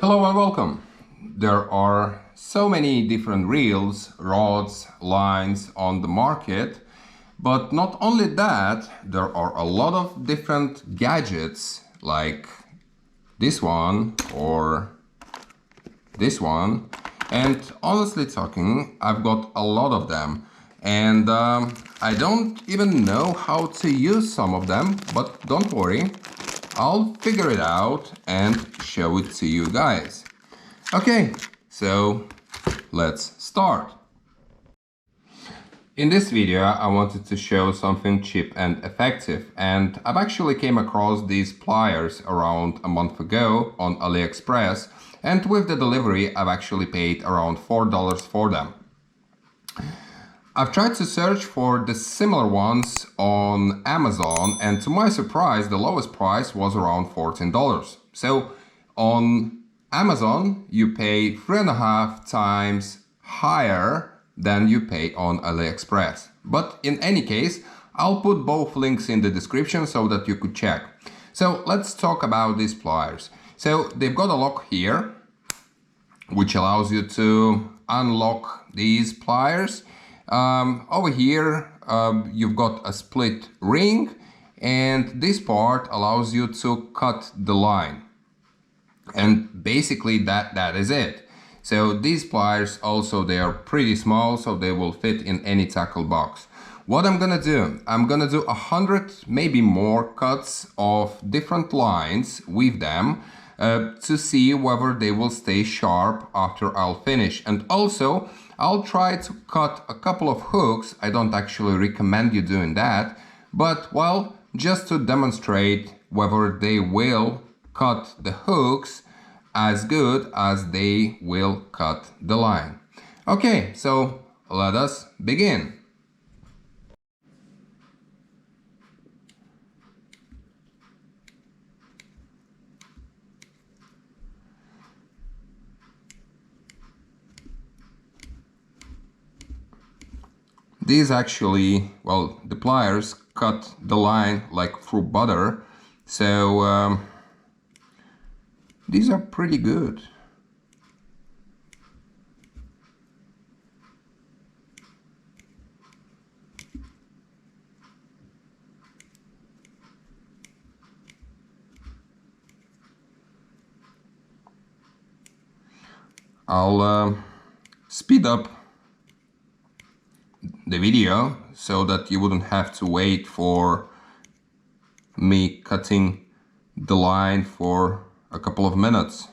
Hello and welcome. There are so many different reels, rods, lines on the market, but not only that, there are a lot of different gadgets like this one or this one. And honestly talking, I've got a lot of them and I don't even know how to use some of them, but don't worry, I'll figure it out and show it to you guys. Okay, so let's start. In this video, I wanted to show something cheap and effective, and I've actually came across these pliers around a month ago on AliExpress, and with the delivery, I've actually paid around $4 for them. I've tried to search for the similar ones on Amazon, and to my surprise, the lowest price was around $14. So on Amazon, you pay 3.5 times higher than you pay on AliExpress. But in any case, I'll put both links in the description so that you could check. So let's talk about these pliers. So they've got a lock here, which allows you to unlock these pliers. Over here, you've got a split ring, and this part allows you to cut the line. And basically that is it. So these pliers also, they are pretty small, so they will fit in any tackle box. What I'm gonna do 100, maybe more cuts of different lines with them to see whether they will stay sharp after I'll finish. And also, I'll try to cut a couple of hooks. I don't actually recommend you doing that, but well, just to demonstrate whether they will cut the hooks as good as they will cut the line. Okay, so let us begin. These actually, well, the pliers cut the line like through butter, so these are pretty good. I'll speed up the video so that you wouldn't have to wait for me cutting the line for a couple of minutes.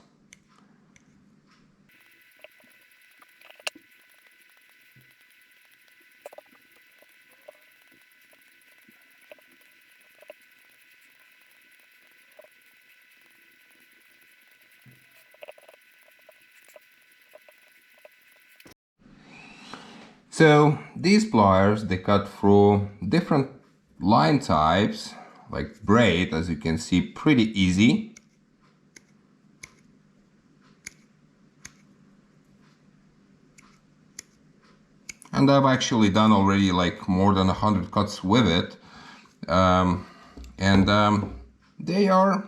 So these pliers, they cut through different line types, like braid, as you can see, pretty easy. And I've actually done already like more than 100 cuts with it. They are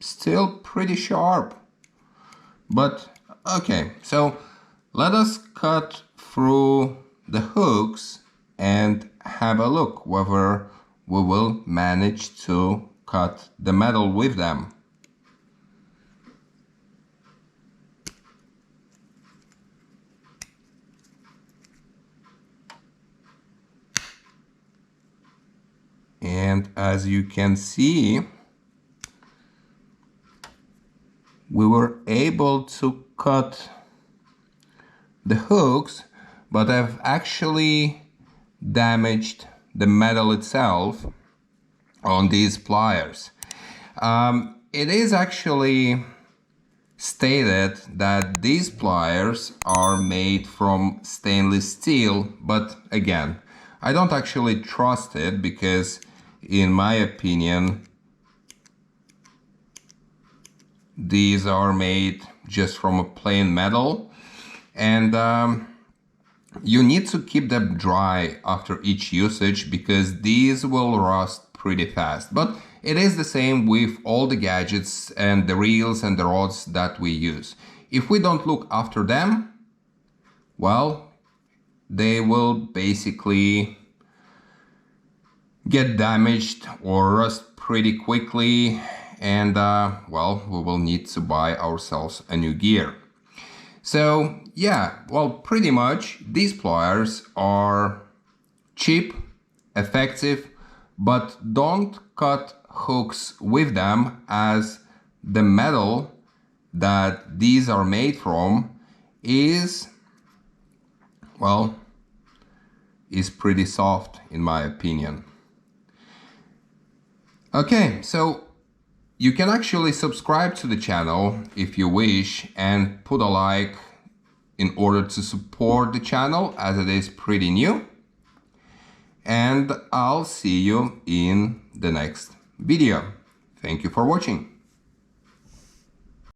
still pretty sharp. But okay, so let us cut through the hooks and have a look whether we will manage to cut the metal with them. And as you can see, we were able to cut the hooks, but I've actually damaged the metal itself on these pliers. It is actually stated that these pliers are made from stainless steel, but again, I don't actually trust it because in my opinion these are made just from a plain metal, and you need to keep them dry after each usage because these will rust pretty fast. But It is the same with all the gadgets and the reels and the rods that we use. If we don't look after them, well, they will basically get damaged or rust pretty quickly, and well, we will need to buy ourselves a new gear. So yeah, well, pretty much these pliers are cheap, effective, but don't cut hooks with them, as the metal that these are made from is, well, is pretty soft in my opinion. Okay, so you can actually subscribe to the channel if you wish and put a like in order to support the channel, as it is pretty new. And I'll see you in the next video. Thank you for watching.